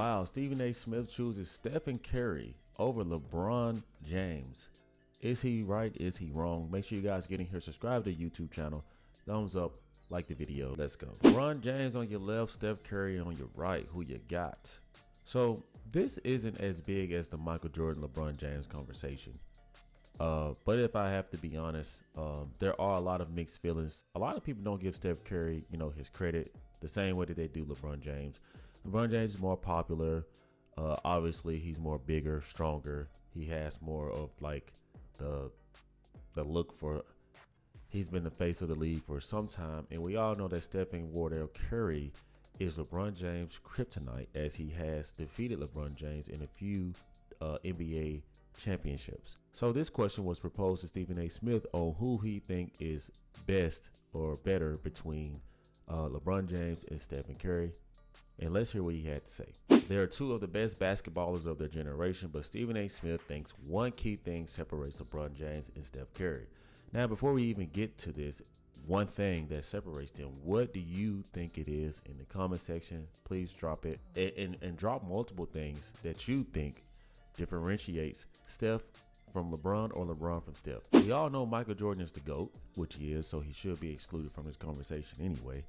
Wow, Stephen A. Smith chooses Stephen Curry over LeBron James. Is he right? Is he wrong? Make sure you guys get in here, subscribe to the YouTube channel, thumbs up, like the video. Let's go. LeBron James on your left, Steph Curry on your right. Who you got? So this isn't as big as the Michael Jordan, LeBron James conversation. But if I have to be honest, there are a lot of mixed feelings. A lot of people don't give Steph Curry, his credit the same way that they do LeBron James. LeBron James is more popular. Obviously, he's more bigger, stronger. He has more of like the look for. He's been the face of the league for some time, and we all know that Stephen Wardell Curry is LeBron James' kryptonite, as he has defeated LeBron James in a few NBA championships. So this question was proposed to Stephen A. Smith on who he think is best or better between LeBron James and Stephen Curry. And let's hear what he had to say. They are two of the best basketballers of their generation, but Stephen A. Smith thinks one key thing separates LeBron James and Steph Curry. Now, before we even get to this, one thing that separates them, what do you think it is? In the comment section, please drop it and drop multiple things that you think differentiates Steph from LeBron or LeBron from Steph. We all know Michael Jordan is the GOAT, which he is, so he should be excluded from this conversation anyway.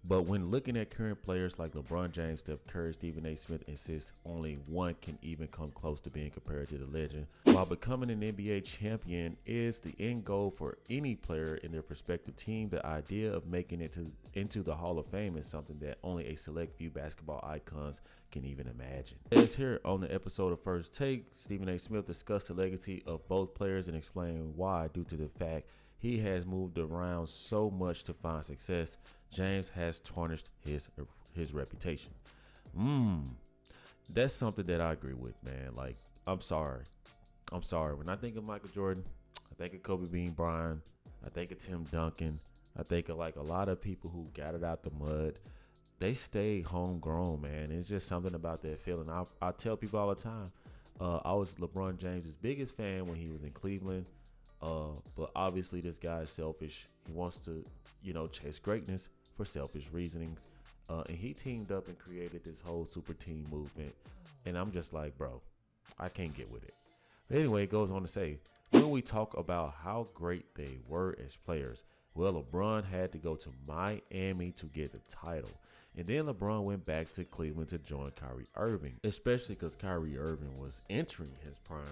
But when looking at current players like LeBron James, Steph Curry, Stephen A. Smith insists only one can even come close to being compared to the legend. While becoming an NBA champion is the end goal for any player in their respective team, the idea of making it into the Hall of Fame is something that only a select few basketball icons can even imagine. As here on the episode of First Take, Stephen A. Smith discussed the legacy of both players and explained why, due to the fact he has moved around so much to find success, James has tarnished his reputation. That's something that I agree with, man. Like, I'm sorry. When I think of Michael Jordan, I think of Kobe Bean Bryant. I think of Tim Duncan. I think of like a lot of people who got it out the mud. They stayed homegrown, man. It's just something about that feeling. I tell people all the time, I was LeBron James' biggest fan when he was in Cleveland. But obviously this guy is selfish. He wants to, chase greatness for selfish reasonings. And he teamed up and created this whole super team movement. And I'm just like, bro, I can't get with it. But anyway, it goes on to say, when we talk about how great they were as players, well, LeBron had to go to Miami to get the title. And then LeBron went back to Cleveland to join Kyrie Irving, especially because Kyrie Irving was entering his prime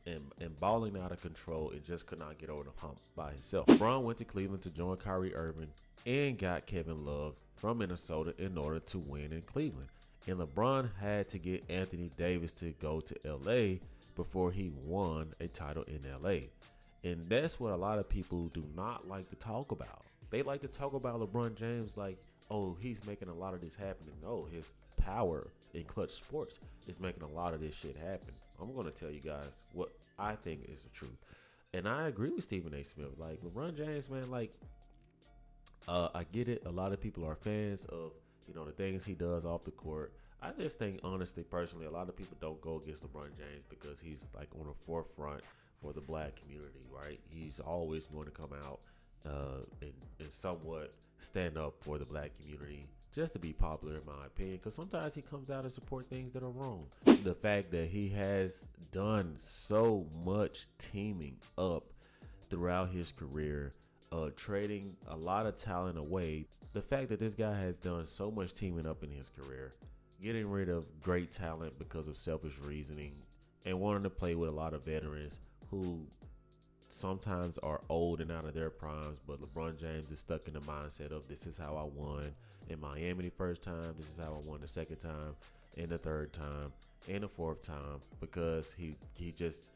and balling out of control and just could not get over the hump by himself. LeBron went to Cleveland to join Kyrie Irving and got Kevin Love from Minnesota in order to win in Cleveland. And LeBron had to get Anthony Davis to go to LA before he won a title in LA. And that's what a lot of people do not like to talk about. They like to talk about LeBron James like, oh, he's making a lot of this happen. No, his power in clutch sports is making a lot of this shit happen. I'm going to tell you guys what I think is the truth. And I agree with Stephen A. Smith. Like, LeBron James, man, like, I get it. A lot of people are fans of, the things he does off the court. I just think, honestly, personally, a lot of people don't go against LeBron James because he's like on the forefront for the black community, right? He's always going to come out and somewhat stand up for the black community just to be popular, in my opinion, because sometimes he comes out and support things that are wrong. The fact that he has done so much teaming up throughout his career, trading a lot of talent away. The fact that this guy has done so much teaming up in his career, getting rid of great talent because of selfish reasoning, and wanting to play with a lot of veterans who sometimes are old and out of their primes, but LeBron James is stuck in the mindset of, this is how I won in Miami the first time, this is how I won the second time, and the third time, and the fourth time, because it's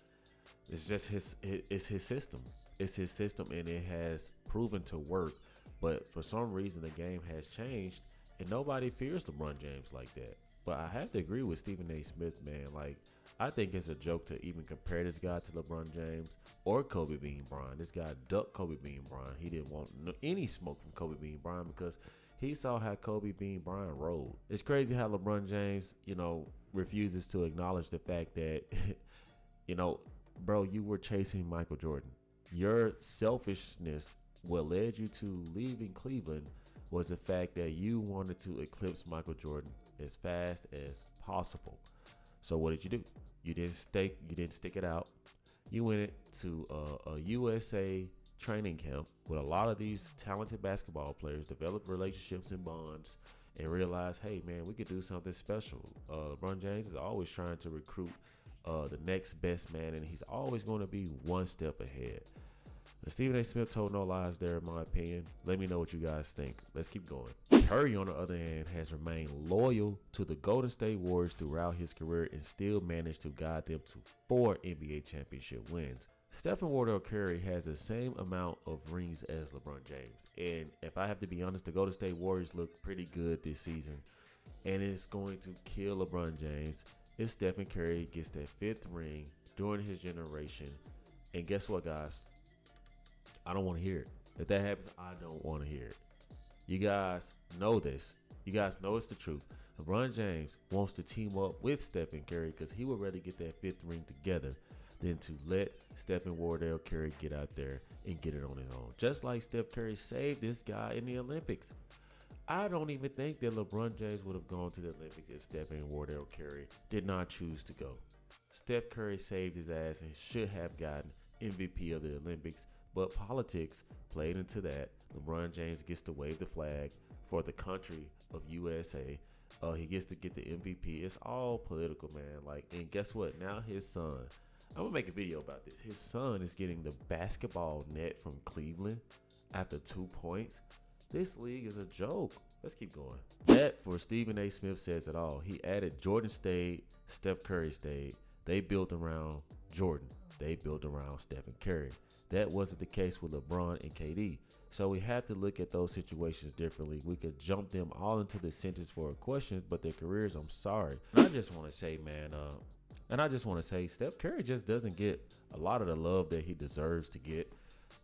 his system. It's his system, and it has proven to work. But for some reason, the game has changed, and nobody fears LeBron James like that. But I have to agree with Stephen A. Smith, man. Like, I think it's a joke to even compare this guy to LeBron James or Kobe Bean Bryant. This guy ducked Kobe Bean Bryant. He didn't want any smoke from Kobe Bean Bryant because he saw how Kobe Bean Bryant rolled. It's crazy how LeBron James, refuses to acknowledge the fact that, bro, you were chasing Michael Jordan. Your selfishness, what led you to leaving Cleveland, was the fact that you wanted to eclipse Michael Jordan as fast as possible. So what did you do? You didn't stick it out. You went to a USA training camp with a lot of these talented basketball players, developed relationships and bonds, and realized, hey man, we could do something special. LeBron James is always trying to recruit the next best man, and he's always going to be one step ahead. Stephen A. Smith told no lies there, in my opinion. Let me know what you guys think. Let's keep going. Curry, on the other hand, has remained loyal to the Golden State Warriors throughout his career and still managed to guide them to 4 NBA championship wins. Stephen Wardell Curry has the same amount of rings as LeBron James. And if I have to be honest, the Golden State Warriors look pretty good this season. And it's going to kill LeBron James if Stephen Curry gets that 5th ring during his generation. And guess what, guys? I don't want to hear it. If that happens, I don't want to hear it. You guys know this. You guys know it's the truth. LeBron James wants to team up with Stephen Curry because he would rather get that 5th ring together than to let Stephen Wardell Curry get out there and get it on his own. Just like Steph Curry saved this guy in the Olympics. I don't even think that LeBron James would have gone to the Olympics if Stephen Wardell Curry did not choose to go. Steph Curry saved his ass and should have gotten MVP of the Olympics. But politics played into that. LeBron James gets to wave the flag for the country of USA. He gets to get the MVP. It's all political, man. And guess what? Now his son, I'm gonna make a video about this. His son is getting the basketball net from Cleveland after 2 points. This league is a joke. Let's keep going. That, for Stephen A. Smith, says it all. He added Jordan stayed, Steph Curry stayed. They built around Jordan. They built around Stephen Curry. That wasn't the case with LeBron and KD. So we have to look at those situations differently. We could jump them all into the sentence for a question, but their careers, I'm sorry. And I just want to say, man, Steph Curry just doesn't get a lot of the love that he deserves to get.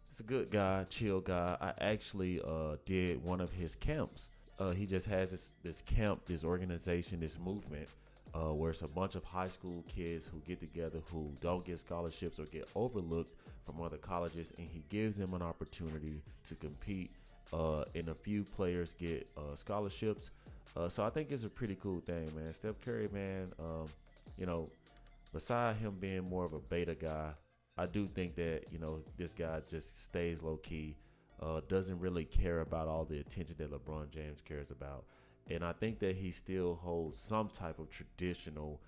He's a good guy, chill guy. I actually did one of his camps. He just has this camp, this organization, this movement where it's a bunch of high school kids who get together who don't get scholarships or get overlooked from other colleges, and he gives them an opportunity to compete, and a few players get scholarships. So I think it's a pretty cool thing, man. Steph Curry, man, beside him being more of a beta guy, I do think that, this guy just stays low-key, doesn't really care about all the attention that LeBron James cares about. And I think that he still holds some type of traditional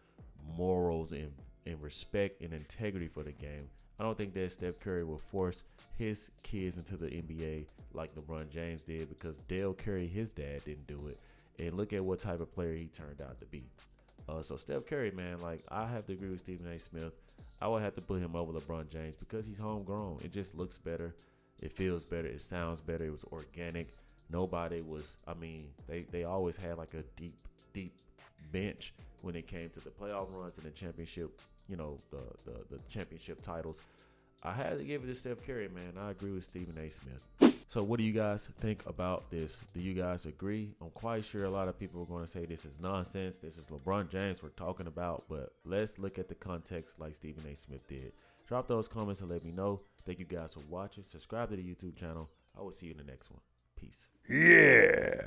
morals and respect and integrity for the game. I don't think that Steph Curry will force his kids into the NBA like LeBron James did, because Dale Curry, his dad, didn't do it. And look at what type of player he turned out to be. So Steph Curry, man, I have to agree with Stephen A. Smith. I would have to put him over LeBron James because he's homegrown. It just looks better. It feels better. It sounds better. It was organic. Nobody was, they always had like a deep bench when it came to the playoff runs and the championship, the championship titles. I had to give it to Steph Curry, man. I agree with Stephen A. Smith. So what do you guys think about this? Do you guys agree? I'm quite sure a lot of people are going to say this is nonsense. This is LeBron James we're talking about. But let's look at the context like Stephen A. Smith did. Drop those comments and let me know. Thank you guys for watching. Subscribe to the YouTube channel. I will see you in the next one. Peace. Yeah.